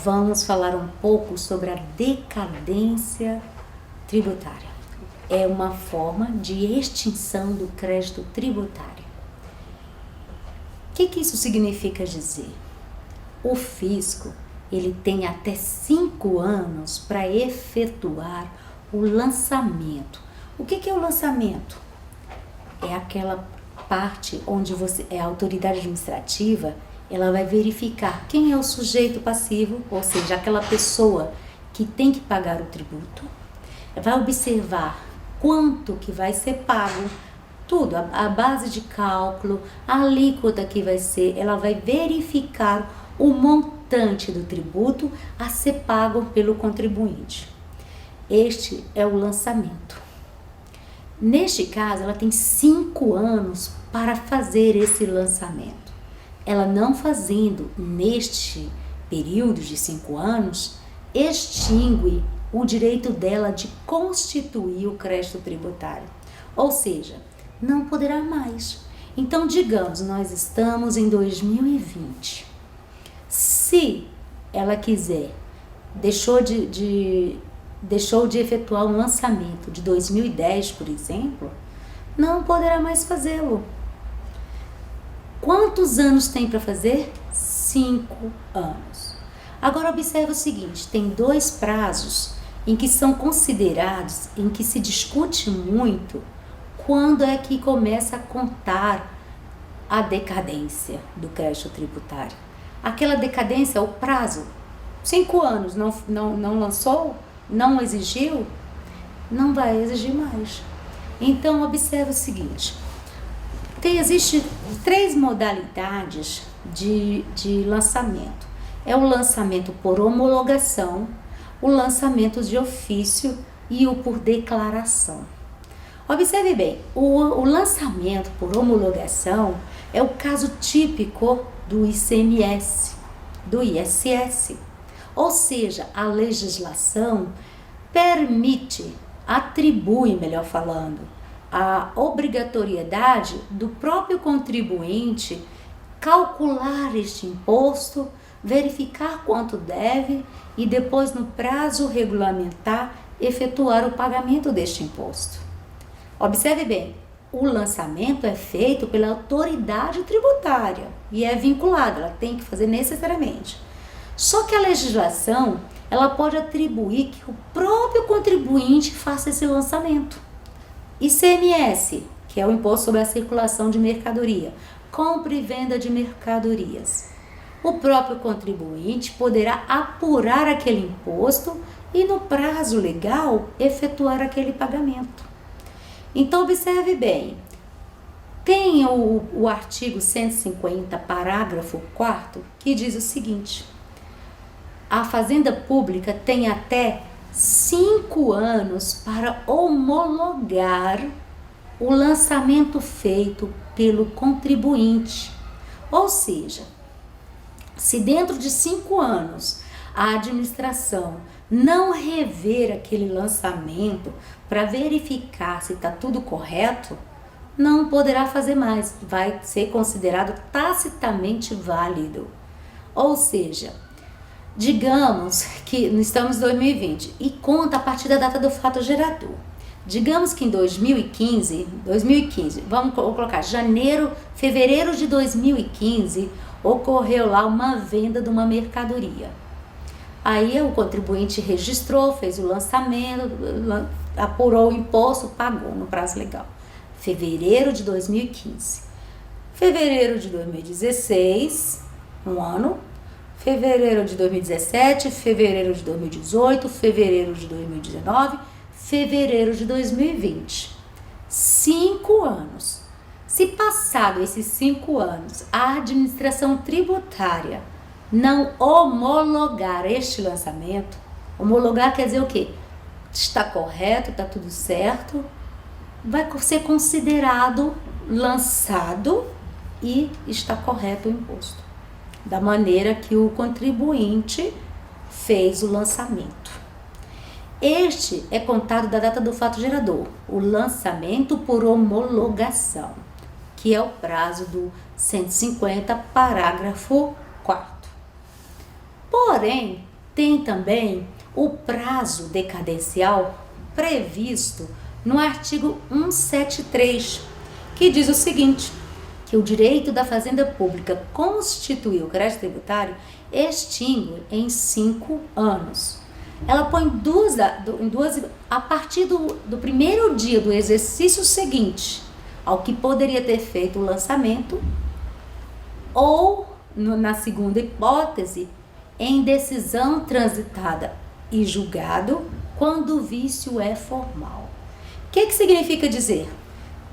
vamos falar um pouco sobre a decadência tributária. É uma forma de extinção do crédito tributário. O que isso significa dizer? O fisco, ele tem até 5 anos para efetuar o lançamento. O que é o lançamento? É aquela parte onde a autoridade administrativa, ela vai verificar quem é o sujeito passivo, ou seja, aquela pessoa que tem que pagar o tributo, vai observar quanto que vai ser pago, tudo, a base de cálculo, a alíquota que vai ser, ela vai verificar o montante do tributo a ser pago pelo contribuinte. Este é o lançamento. Neste caso, ela tem 5 anos para fazer esse lançamento. Ela não fazendo neste período de 5 anos, extingue o direito dela de constituir o crédito tributário. Ou seja, não poderá mais. Então, digamos, nós estamos em 2020. Se ela quiser, deixou de efetuar um lançamento de 2010, por exemplo, não poderá mais fazê-lo. Quantos anos tem para fazer? 5 anos. Agora observe o seguinte, tem 2 prazos em que são considerados, em que se discute muito quando é que começa a contar a decadência do crédito tributário. Aquela decadência, o prazo, 5 anos, não lançou, não exigiu, não vai exigir mais. Então, observe o seguinte, existem 3 modalidades de lançamento. É o lançamento por homologação, o lançamento de ofício e o por declaração. Observe bem, o lançamento por homologação é o caso típico do ICMS, do ISS. Ou seja, a legislação atribui, melhor falando, a obrigatoriedade do próprio contribuinte calcular este imposto, verificar quanto deve e depois, no prazo regulamentar, efetuar o pagamento deste imposto. Observe bem, o lançamento é feito pela autoridade tributária e é vinculado, ela tem que fazer necessariamente. Só que a legislação, ela pode atribuir que o próprio contribuinte faça esse lançamento. ICMS, que é o Imposto sobre a Circulação de Mercadoria, compra e venda de mercadorias. O próprio contribuinte poderá apurar aquele imposto e, no prazo legal, efetuar aquele pagamento. Então, observe bem, tem o artigo 150, parágrafo 4º, que diz o seguinte: a Fazenda Pública tem até 5 anos para homologar o lançamento feito pelo contribuinte. Ou seja, se dentro de 5 anos a administração não rever aquele lançamento para verificar se está tudo correto, não poderá fazer mais, vai ser considerado tacitamente válido. Ou seja, digamos que estamos em 2020 e conta a partir da data do fato gerador. Digamos que em 2015, vamos colocar fevereiro de 2015, ocorreu lá uma venda de uma mercadoria. Aí o contribuinte registrou, fez o lançamento, apurou o imposto, pagou no prazo legal. Fevereiro de 2015. Fevereiro de 2016, um ano. Fevereiro de 2017, fevereiro de 2018, fevereiro de 2019, fevereiro de 2020. 5 anos. Se passado esses 5 anos, a administração tributária não homologar este lançamento, homologar quer dizer o quê? Está correto, está tudo certo, vai ser considerado lançado e está correto o imposto, da maneira que o contribuinte fez o lançamento. Este é contado da data do fato gerador, o lançamento por homologação, que é o prazo do 150, parágrafo 4º. Porém, tem também o prazo decadencial previsto no artigo 173, que diz o seguinte, que o direito da fazenda pública constituir o crédito tributário extingue em 5 anos. Ela põe duas a partir do primeiro dia do exercício seguinte ao que poderia ter feito o lançamento, ou, na segunda hipótese, em decisão transitada e julgado quando o vício é formal. O que significa dizer?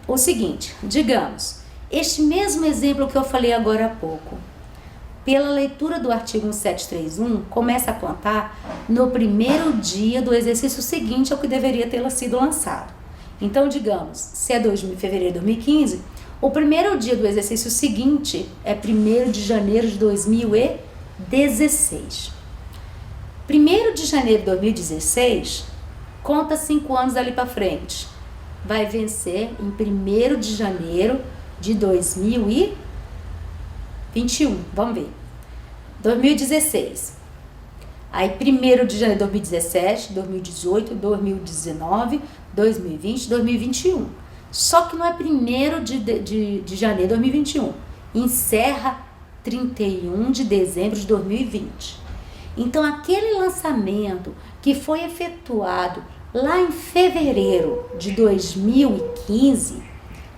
O seguinte, digamos, este mesmo exemplo que eu falei agora há pouco, pela leitura do artigo 1731, começa a contar no primeiro dia do exercício seguinte ao que deveria ter sido lançado. Então, digamos, se é fevereiro de 2015, o primeiro dia do exercício seguinte é 1º de janeiro de 2016. 1º de janeiro de 2016, conta 5 anos dali para frente. Vai vencer em 1º de janeiro de 2021. Vamos ver. 2016. Aí 1º de janeiro de 2017, 2018, 2019, 2020, 2021. Só que não é 1º de janeiro de 2021. Encerra 31 de dezembro de 2020. Então, aquele lançamento que foi efetuado lá em fevereiro de 2015,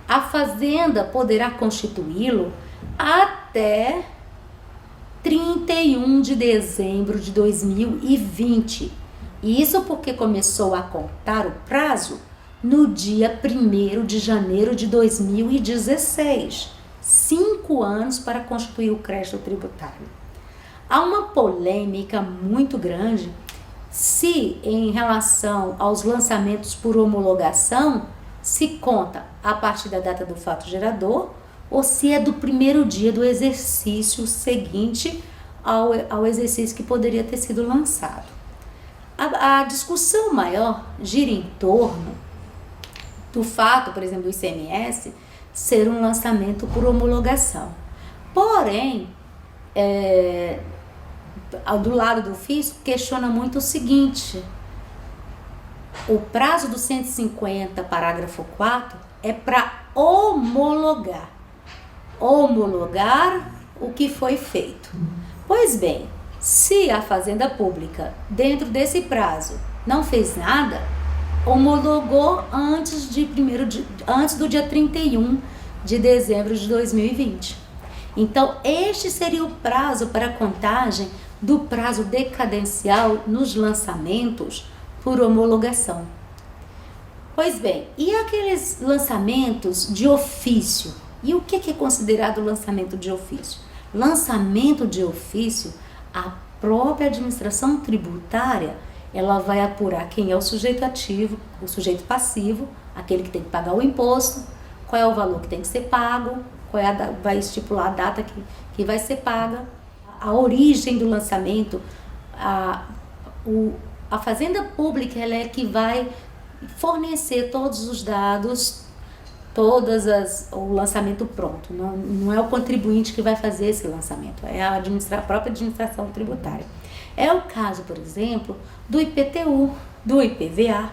a Fazenda poderá constituí-lo até 31 de dezembro de 2020. E isso porque começou a contar o prazo no dia 1º de janeiro de 2016. 5 anos para constituir o crédito tributário. Há uma polêmica muito grande se, em relação aos lançamentos por homologação, se conta a partir da data do fato gerador ou se é do primeiro dia do exercício seguinte ao exercício que poderia ter sido lançado. A discussão maior gira em torno do fato, por exemplo, do ICMS ser um lançamento por homologação. Porém, do lado do fisco, questiona muito o seguinte: o prazo do 150, parágrafo 4, é para homologar o que foi feito. Pois bem, se a Fazenda Pública, dentro desse prazo, não fez nada, homologou antes do dia 31 de dezembro de 2020. Então, este seria o prazo para a contagem do prazo decadencial nos lançamentos por homologação. Pois bem, e aqueles lançamentos de ofício? E o que é considerado lançamento de ofício? Lançamento de ofício, a própria administração tributária, ela vai apurar quem é o sujeito ativo, o sujeito passivo, aquele que tem que pagar o imposto, qual é o valor que tem que ser pago, vai estipular a data que vai ser paga, a origem do lançamento. A Fazenda Pública, ela é que vai fornecer todos os dados, o lançamento pronto. Não é o contribuinte que vai fazer esse lançamento, é a própria administração tributária. É o caso, por exemplo, do IPTU, do IPVA.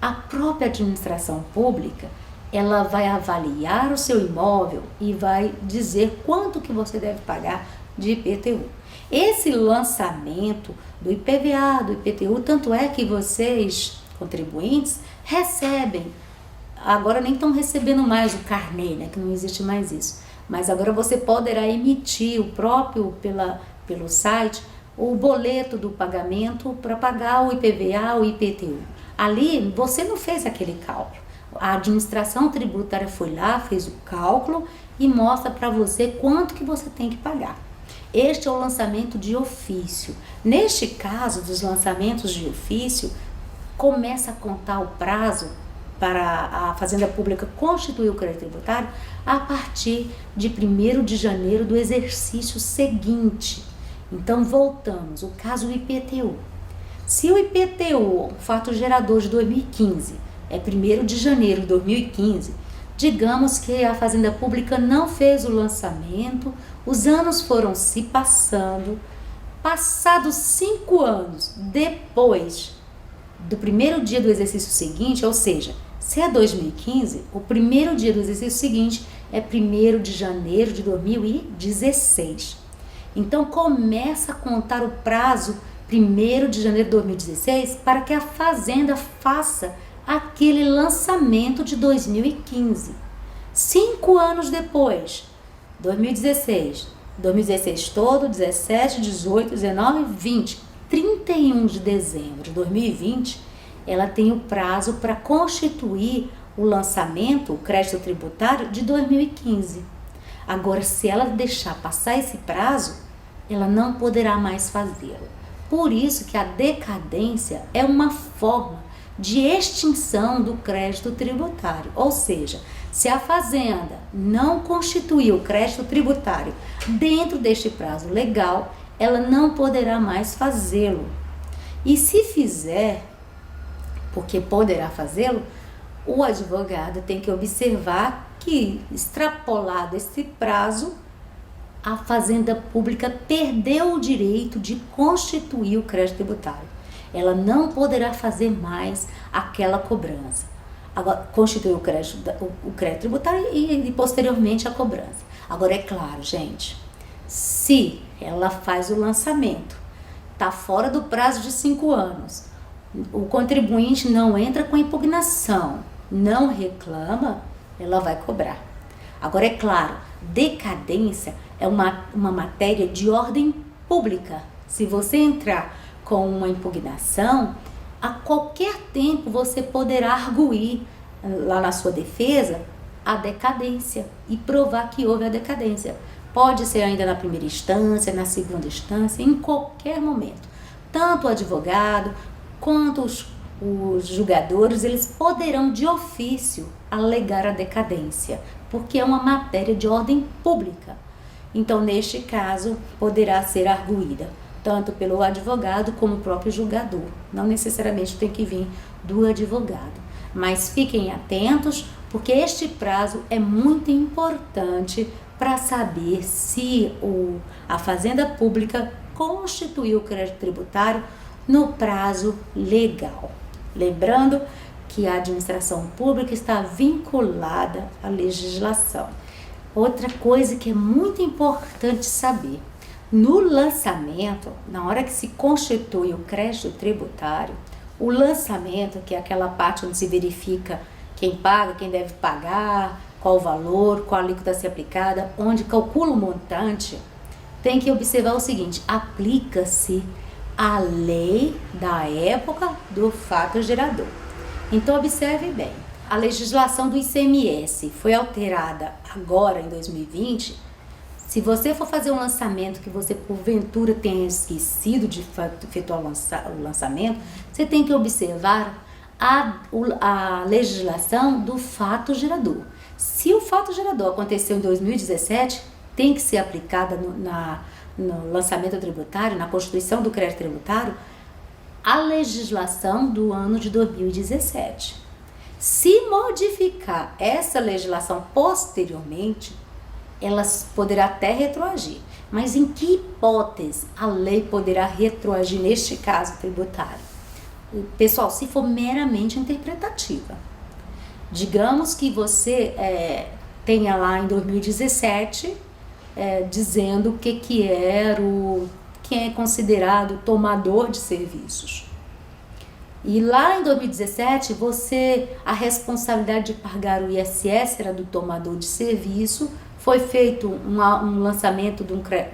A própria administração pública, ela vai avaliar o seu imóvel e vai dizer quanto que você deve pagar de IPTU. Esse lançamento do IPVA, do IPTU, tanto é que vocês, contribuintes, recebem, agora nem estão recebendo mais o carnê, né, que não existe mais isso, mas agora você poderá emitir pelo site o boleto do pagamento para pagar o IPVA, o IPTU. Ali você não fez aquele cálculo. A administração tributária foi lá, fez o cálculo e mostra para você quanto que você tem que pagar. Este é o lançamento de ofício. Neste caso dos lançamentos de ofício, começa a contar o prazo para a Fazenda Pública constituir o crédito tributário a partir de 1º de janeiro do exercício seguinte. Então, voltamos, o caso do IPTU. Se o IPTU, o fato gerador de 2015, é 1º de janeiro de 2015, digamos que a Fazenda Pública não fez o lançamento, os anos foram se passando Passados 5 anos depois do primeiro dia do exercício seguinte, ou seja, se é 2015, o primeiro dia do exercício seguinte é 1º de janeiro de 2016. Então começa a contar o prazo 1º de janeiro de 2016 para que a Fazenda faça aquele lançamento de 2015. 5 anos depois, 2016 todo, 17, 18, 19, 20, 31 de dezembro de 2020, ela tem o prazo para constituir o lançamento, o crédito tributário de 2015. Agora, se ela deixar passar esse prazo, ela não poderá mais fazê-lo. Por isso que a decadência é uma forma de extinção do crédito tributário, ou seja, se a Fazenda não constituir o crédito tributário dentro deste prazo legal, ela não poderá mais fazê-lo. E se fizer, porque poderá fazê-lo, o advogado tem que observar que, extrapolado esse prazo, a Fazenda Pública perdeu o direito de constituir o crédito tributário. Ela não poderá fazer mais aquela cobrança. Agora, constituir o crédito tributário e posteriormente a cobrança. Agora, é claro, gente, se ela faz o lançamento, está fora do prazo de 5 anos, o contribuinte não entra com impugnação, não reclama, ela vai cobrar. Agora, é claro, decadência é uma matéria de ordem pública. Se você entrar com uma impugnação, a qualquer tempo você poderá arguir lá na sua defesa a decadência e provar que houve a decadência. Pode ser ainda na primeira instância, na segunda instância, em qualquer momento. Tanto o advogado quanto os julgadores, eles poderão de ofício alegar a decadência, porque é uma matéria de ordem pública. Então, neste caso, poderá ser arguída tanto pelo advogado como o próprio julgador. Não necessariamente tem que vir do advogado. Mas fiquem atentos, porque este prazo é muito importante para saber se a Fazenda Pública constituiu o crédito tributário no prazo legal. Lembrando que a administração pública está vinculada à legislação. Outra coisa que é muito importante saber: no lançamento, na hora que se constitui o crédito tributário, o lançamento, que é aquela parte onde se verifica quem paga, quem deve pagar, qual o valor, qual a alíquota a ser aplicada, onde calcula o montante, tem que observar o seguinte: aplica-se a lei da época do fato gerador. Então, observe bem, a legislação do ICMS foi alterada agora em 2020. Se você for fazer um lançamento que você porventura tenha esquecido de efetuar o lançamento, você tem que observar a legislação do fato gerador. Se o fato gerador aconteceu em 2017, tem que ser aplicada no lançamento tributário, na constituição do crédito tributário, a legislação do ano de 2017. Se modificar essa legislação posteriormente, ela poderá até retroagir. Mas em que hipótese a lei poderá retroagir neste caso tributário? Pessoal, se for meramente interpretativa. Digamos que você tenha lá em 2017 dizendo o que era quem é considerado tomador de serviços. E lá em 2017, a responsabilidade de pagar o ISS era do tomador de serviço. Foi feito um lançamento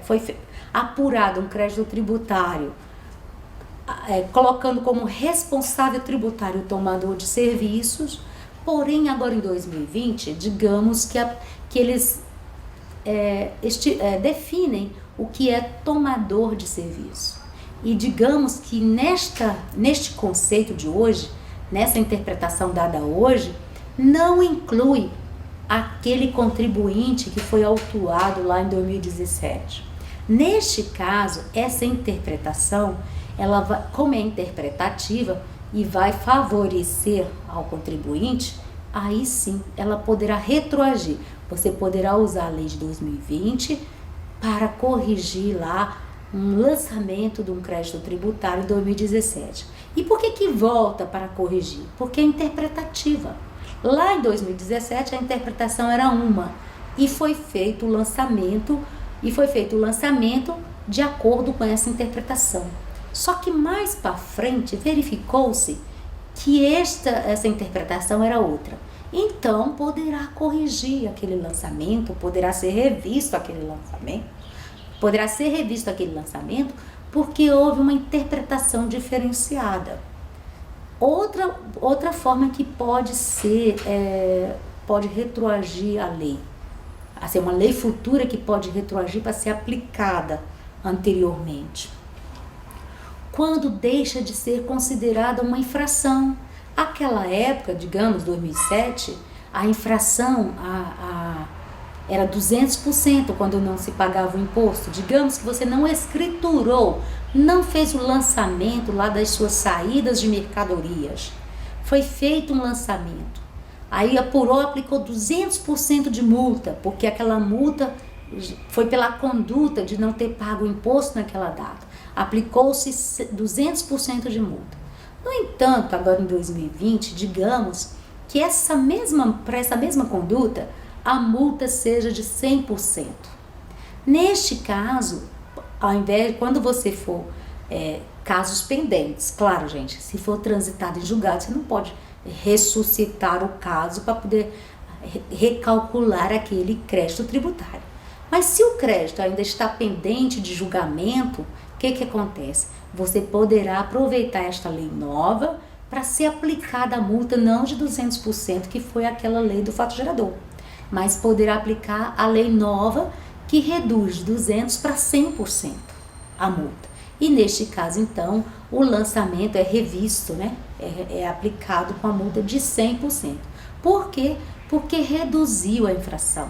foi apurado um crédito tributário, colocando como responsável tributário o tomador de serviços. Porém, agora em 2020, digamos que eles definem o que é tomador de serviço. E digamos que neste conceito de hoje, nessa interpretação dada hoje, não inclui aquele contribuinte que foi autuado lá em 2017. Neste caso, essa interpretação, como é interpretativa e vai favorecer ao contribuinte, aí sim ela poderá retroagir. Você poderá usar a lei de 2020 para corrigir lá um lançamento de um crédito tributário em 2017. E por que volta para corrigir? Porque é interpretativa. Lá em 2017 a interpretação era uma e foi feito o lançamento de acordo com essa interpretação. Só que mais para frente verificou-se que essa interpretação era outra. Então poderá corrigir aquele lançamento, poderá ser revisto aquele lançamento, porque houve uma interpretação diferenciada. Outra forma que pode retroagir a lei, assim, uma lei futura que pode retroagir para ser aplicada anteriormente. Quando deixa de ser considerada uma infração. Aquela época, digamos, 2007, a infração era 200% quando não se pagava o imposto. Digamos que você não escriturou, não fez o lançamento lá das suas saídas de mercadorias. Foi feito um lançamento. Aí apurou, aplicou 200% de multa, porque aquela multa foi pela conduta de não ter pago o imposto naquela data. Aplicou-se 200% de multa. No entanto, agora em 2020, digamos que para essa mesma conduta, a multa seja de 100%. Neste caso, quando você for casos pendentes, claro, gente, se for transitado em julgado, você não pode ressuscitar o caso para poder recalcular aquele crédito tributário. Mas se o crédito ainda está pendente de julgamento, o que acontece? Você poderá aproveitar esta lei nova para ser aplicada a multa não de 200%, que foi aquela lei do fato gerador, mas poderá aplicar a lei nova que reduz de 200% para 100% a multa. E neste caso, então, o lançamento é revisto, né? É aplicado com a multa de 100%. Por quê? Porque reduziu a infração.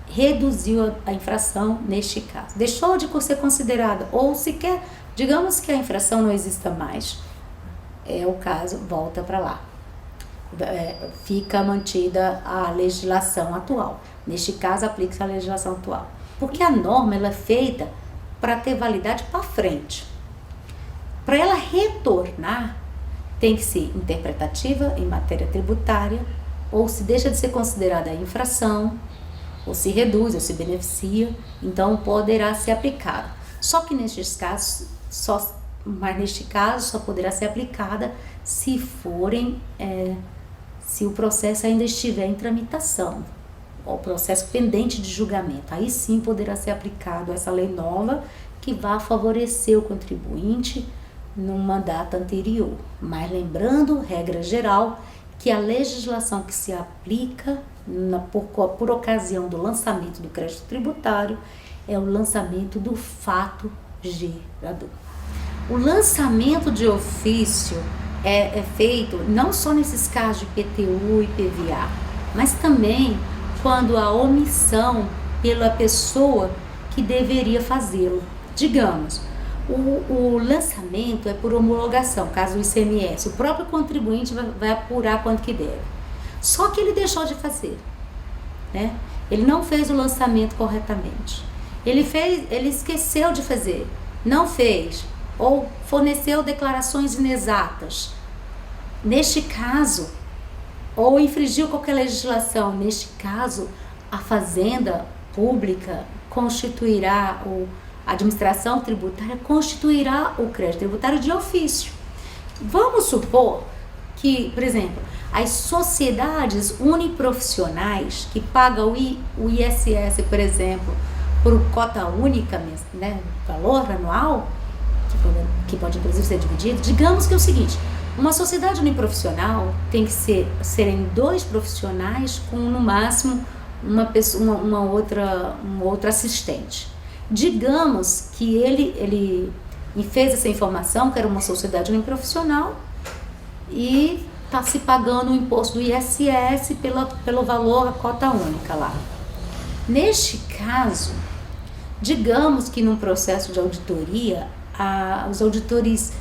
Reduziu a infração neste caso. Deixou de ser considerada, ou sequer, digamos que a infração não exista mais. É o caso, volta para lá. Fica mantida a legislação atual. Neste caso, aplica-se a legislação atual. Porque a norma ela é feita para ter validade para frente. Para ela retornar, tem que ser interpretativa em matéria tributária, ou se deixa de ser considerada infração, ou se reduz, ou se beneficia, então poderá ser aplicada. Só que nestes casos, neste caso só poderá ser aplicada se o processo ainda estiver em tramitação, ou processo pendente de julgamento. Aí sim poderá ser aplicado essa lei nova que vai favorecer o contribuinte numa data anterior. Mas lembrando, regra geral, que a legislação que se aplica por ocasião do lançamento do crédito tributário é o lançamento do fato gerador. O lançamento de ofício é feito não só nesses casos de IPTU e IPVA, mas também quando há omissão pela pessoa que deveria fazê-lo. Digamos, o lançamento é por homologação, caso do ICMS, o próprio contribuinte vai apurar quanto que deve. Só que ele deixou de fazer, né? Ele não fez o lançamento corretamente. Ele esqueceu de fazer, não fez, ou forneceu declarações inexatas. Neste caso, ou infringiu qualquer legislação, neste caso, a Fazenda Pública constituirá, a administração tributária constituirá o crédito tributário de ofício. Vamos supor que, por exemplo, as sociedades uniprofissionais que pagam o ISS, por exemplo, por cota única, né, valor anual, que pode inclusive ser dividido, digamos que é o seguinte: uma sociedade uniprofissional tem que serem 2 profissionais com no máximo um outro assistente. Digamos que ele fez essa informação que era uma sociedade uniprofissional e está se pagando o imposto do ISS pelo valor, a cota única lá. Neste caso, digamos que num processo de auditoria, os auditores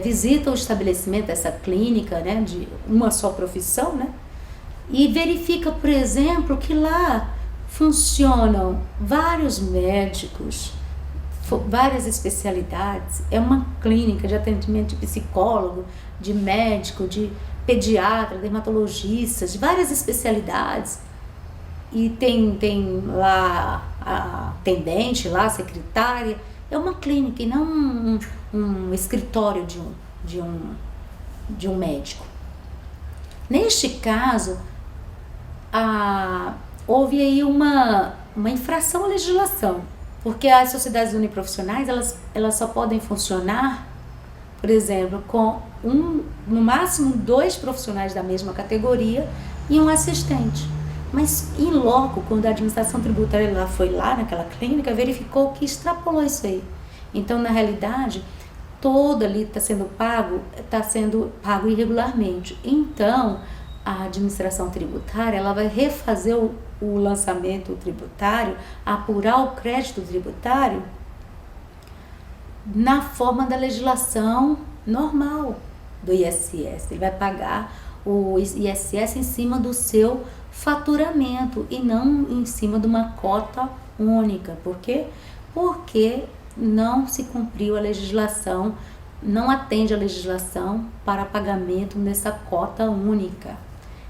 visitam o estabelecimento dessa clínica, né, de uma só profissão, né, e verifica, por exemplo, que lá funcionam vários médicos, várias especialidades, é uma clínica de atendimento de psicólogo, de médico, de pediatra, dermatologistas, de várias especialidades, e tem lá a atendente, lá a secretária, é uma clínica e não um escritório de um médico. Neste caso, houve aí uma infração à legislação, porque as sociedades uniprofissionais elas só podem funcionar, por exemplo, com no máximo 2 profissionais da mesma categoria e um assistente. Mas em loco, quando a administração tributária ela foi lá naquela clínica, verificou que extrapolou isso aí. Então, na realidade, todo ali está sendo pago irregularmente. Então, a administração tributária ela vai refazer o lançamento tributário, apurar o crédito tributário na forma da legislação normal do ISS. Ele vai pagar o ISS em cima do seu faturamento e não em cima de uma cota única. Por quê? Porque não se cumpriu a legislação, não atende a legislação para pagamento nessa cota única.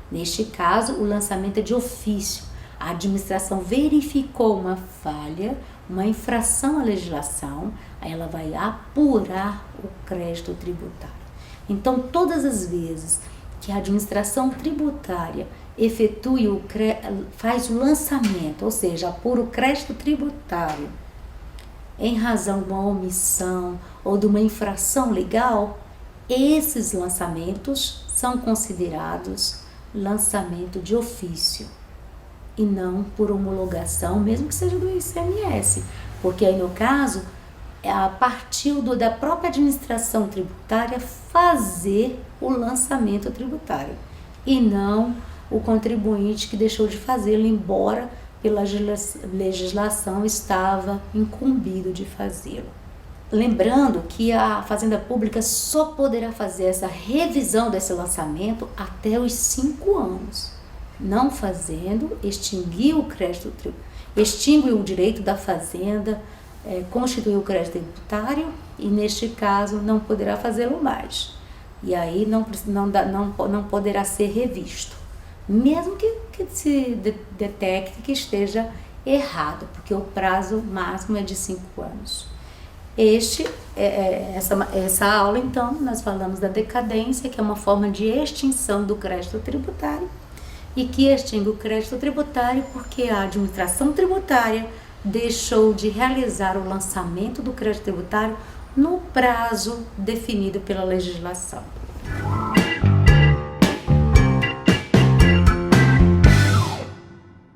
Neste caso, o lançamento é de ofício. A administração verificou uma falha, uma infração à legislação, aí ela vai apurar o crédito tributário. Então, todas as vezes que a administração tributária faz o lançamento, ou seja, apura o crédito tributário em razão de uma omissão ou de uma infração legal, esses lançamentos são considerados lançamento de ofício e não por homologação, mesmo que seja do ICMS, porque aí no caso partiu da própria administração tributária fazer o lançamento tributário e não o contribuinte que deixou de fazê-lo, embora pela legislação estava incumbido de fazê-lo. Lembrando que a Fazenda Pública só poderá fazer essa revisão desse lançamento até os 5 anos. Não fazendo, extingue o direito da Fazenda, constituir o crédito tributário e, neste caso, não poderá fazê-lo mais. E aí não poderá ser revisto, mesmo que se detecte que esteja errado, porque o prazo máximo é de 5 anos. Essa aula, então, nós falamos da decadência, que é uma forma de extinção do crédito tributário, e que extingue o crédito tributário porque a administração tributária deixou de realizar o lançamento do crédito tributário no prazo definido pela legislação.